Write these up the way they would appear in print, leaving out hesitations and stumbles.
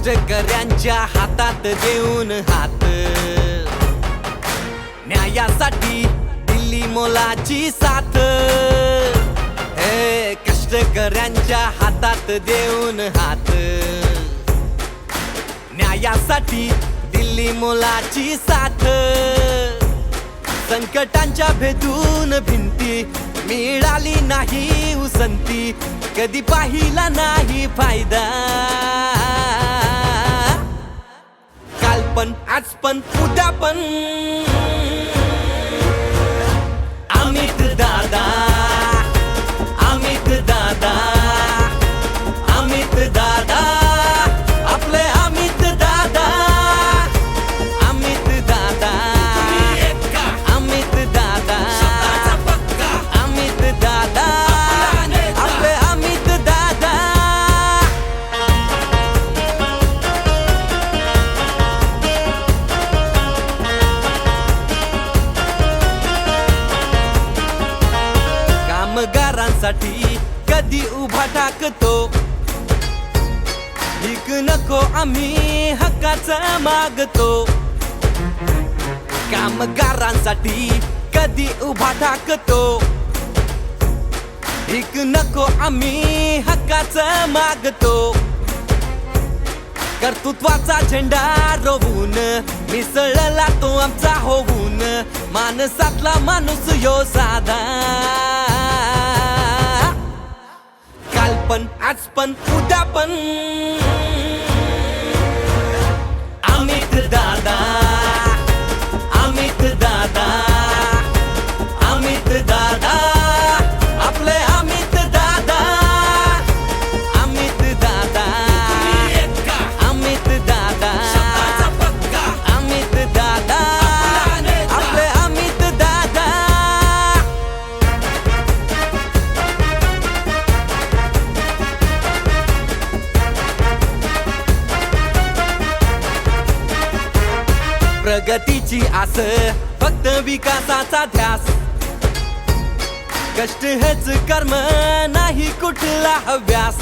कष्टकऱ्यांच्या हातात देऊन हात, न्यायासाठी दिल्ली मोलाची साथ. हे कष्टकऱ्यांच्या हातात देऊन हात, न्यायासाठी दिल्ली मोलाची साथ. संकटांच्या भेदून भिंती, मिळाली नाही उसंती, कधी पाहिला नाही फायदा. काल पण आज पण उद्या पण अमित दादा, अमित दादा, अमित दादा, आपले अमित दादा, अमित दादा, अमित दादा, अमित दादा, आपले अमित दादा. कामगारांसाठी कधी उभा टाकतो, भीक नको आम्ही हक्काचं मागतो. कामगारांसाठी कधी उभा टाकतो, भीक नको आम्ही हक्काचं मागतो. कर्तृत्वाचा झेंडा रोवून मिसळला तो आमचा होऊन, माणसातला माणूस यो साधा. काल पण आज पण उद्या पण अमित दादा, अमित दादा, अमित दादा, आपले अमित दादा, अमित दादा, अमित दादा, अमित दादा, आपले अमित दादा. प्रगतीची आस, फक्त विकासाचा ध्यास, कष्ट हेच कर्म नाही कुठला हव्यास.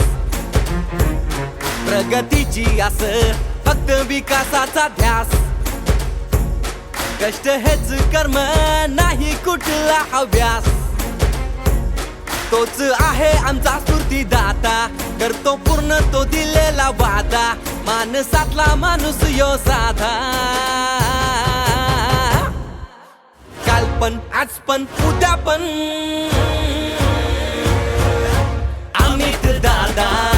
प्रगतीची आस, फक्त विकासाचा ध्यास, कष्ट हेच कर्म नाही कुठला हव्यास. तोच आहे आमचा स्फूर्तिदाता, करतो पूर्ण तो दिलेला वादा, माणसातला माणूस यो साधा. काल पण आज पण उद्या पण अमित दादा.